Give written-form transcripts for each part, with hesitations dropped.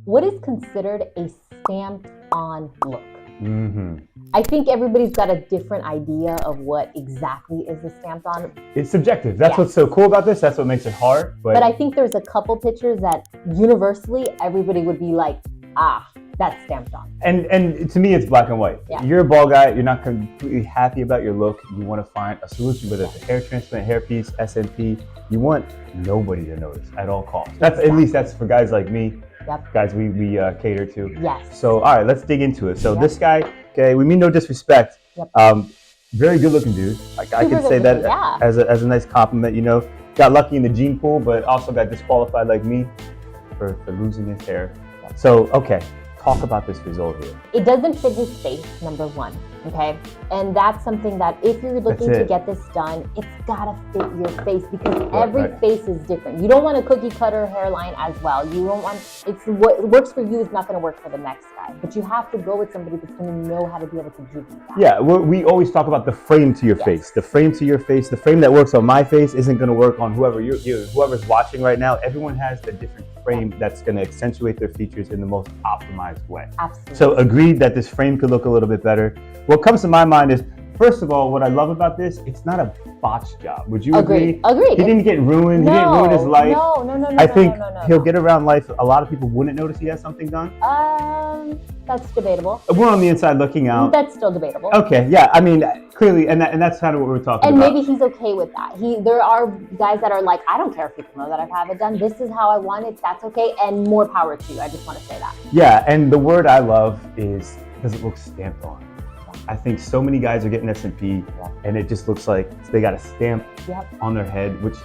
what is considered a stamped on look? I think everybody's got a different idea of what exactly is a stamped on. It's subjective. That's what's so cool about this. That's what makes it hard. But I think there's a couple pictures that universally everybody would be like, ah, that's stamped on. And to me, it's black and white. Yeah. You're a ball guy. You're not completely happy about your look. You want to find a solution, whether it's a hair transplant, hairpiece, SNP. You want nobody to notice at all costs. That's at least that's for guys like me. Yep. Guys we cater to. Yes. So, all right, let's dig into it. So this guy, okay, we mean no disrespect. Yep. Very good looking dude. Like, I can say that as a nice compliment, you know. Got lucky in the gene pool, but also got disqualified like me for losing his hair. Yep. So, okay, talk about this result here. It doesn't fit his face, number one, okay? And that's something that if you're looking to get this done, it's gotta fit your face because every face is different. You don't want a cookie cutter hairline as well. You don't want, it's what works for you is not gonna work for the next guy. But you have to go with somebody that's gonna know how to be able to give you that. Yeah, we always talk about the frame to your face. The frame to your face, the frame that works on my face isn't gonna work on whoever's watching right now. Everyone has a different frame that's gonna accentuate their features in the most optimized way. Absolutely. So agreed that this frame could look a little bit better. What comes to my mind is, first of all, what I love about this, it's not a botched job. Would you agree? Agreed. He didn't get ruined. He didn't ruin his life. No. I think he'll get around life. A lot of people wouldn't notice he has something done. That's debatable. We're on the inside looking out. That's still debatable. Okay, yeah. I mean, clearly, and that's kind of what we're talking about. And maybe he's okay with that. There are guys that are like, I don't care if people know that I have it done. This is how I want it. That's okay. And more power to you. I just want to say that. Yeah, and the word I love is, does it look stamped on? I think so many guys are getting SNP and it just looks like they got a stamp on their head, which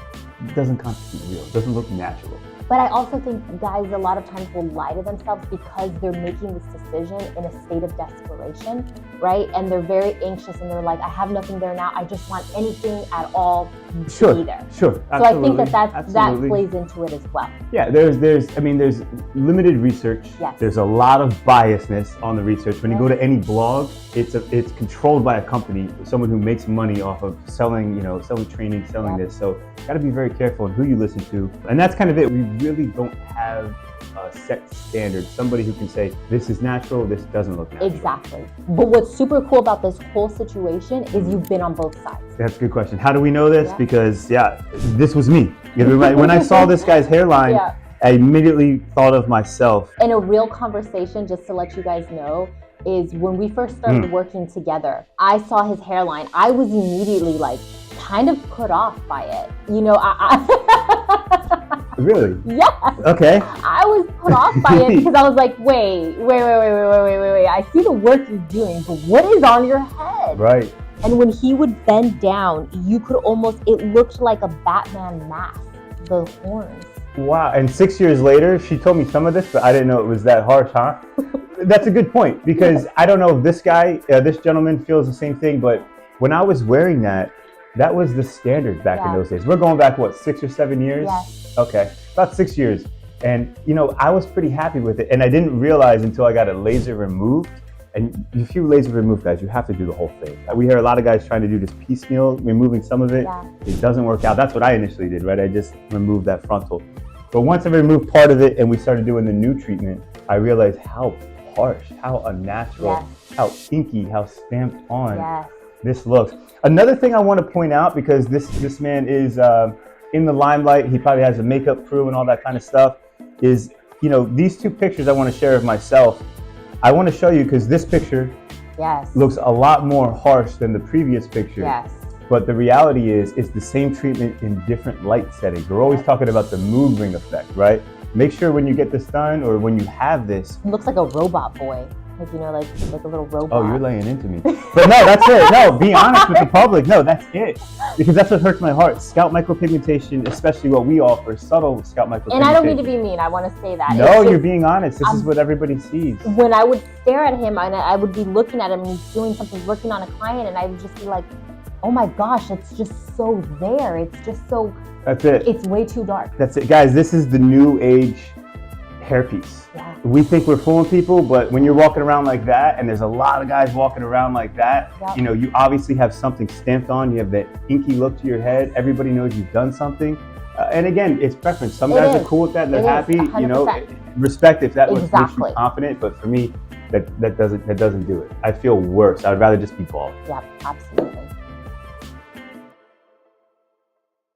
doesn't constitute real. It doesn't look natural. But I also think guys a lot of times will lie to themselves because they're making this decision in a state of desperation, right? And they're very anxious and they're like, I have nothing there now. I just want anything at all to be there. Sure. So I think that plays into it as well. Yeah, there's limited research. Yes. There's a lot of biasness on the research. When you go to any blog, it's controlled by a company, someone who makes money off of selling training, selling this. So got to be very careful on who you listen to. And that's kind of it. We really don't have a set standard, somebody who can say, this is natural, this doesn't look natural. Exactly. But what's super cool about this whole situation is you've been on both sides. That's a good question. How do we know this? Because, this was me. When I saw this guy's hairline, I immediately thought of myself. And a real conversation, just to let you guys know, is when we first started working together, I saw his hairline. I was immediately like, kind of put off by it. You know, Really? Yeah. Okay. I was put off by it because I was like, wait. I see the work you're doing, but what is on your head? Right. And when he would bend down, you could it looked like a Batman mask, the horns. Wow. And 6 years later, she told me some of this, but I didn't know it was that harsh, huh? That's a good point, because I don't know if this gentleman feels the same thing, but when I was wearing that was the standard back in those days. We're going back, 6 or 7 years? Yes. Okay, about 6 years. And, I was pretty happy with it. And I didn't realize until I got a laser removed. And if you laser remove, guys, you have to do the whole thing. We hear a lot of guys trying to do this piecemeal, removing some of it. Yeah. It doesn't work out. That's what I initially did, right? I just removed that frontal. But once I removed part of it and we started doing the new treatment, I realized how harsh, how unnatural, how inky, how stamped on this looks. Another thing I want to point out, because this man is in the limelight, he probably has a makeup crew and all that kind of stuff, is, these two pictures I want to share of myself. I want to show you because this picture looks a lot more harsh than the previous picture. Yes. But the reality is, it's the same treatment in different light settings. We're always talking about the mood ring effect, right? Make sure when you get this done or when you have this. It looks like a robot boy. Like a little robot. Oh, you're laying into me. But no, that's it. No, be honest with the public. No, that's it. Because that's what hurts my heart. Scalp micropigmentation, especially what we offer, subtle scalp micropigmentation. And I don't mean to be mean. I want to say that. No, you're being honest. This is what everybody sees. When I would stare at him and I would be looking at him and he's doing something, working on a client, and I would just be like, oh my gosh, it's just so there. It's just so. That's it. It's way too dark. That's it. Guys, this is the new age hairpiece. Yeah. We think we're fooling people, but when you're walking around like that, and there's a lot of guys walking around like that, you obviously have something stamped on. You have that inky look to your head. Everybody knows you've done something. And again, it's preference. Some It guys is. are cool with that and they're It is, happy. You know, 100%. respect if that makes you Exactly. confident. But for me, that doesn't do it. I feel worse. I'd rather just be bald. Yep, absolutely.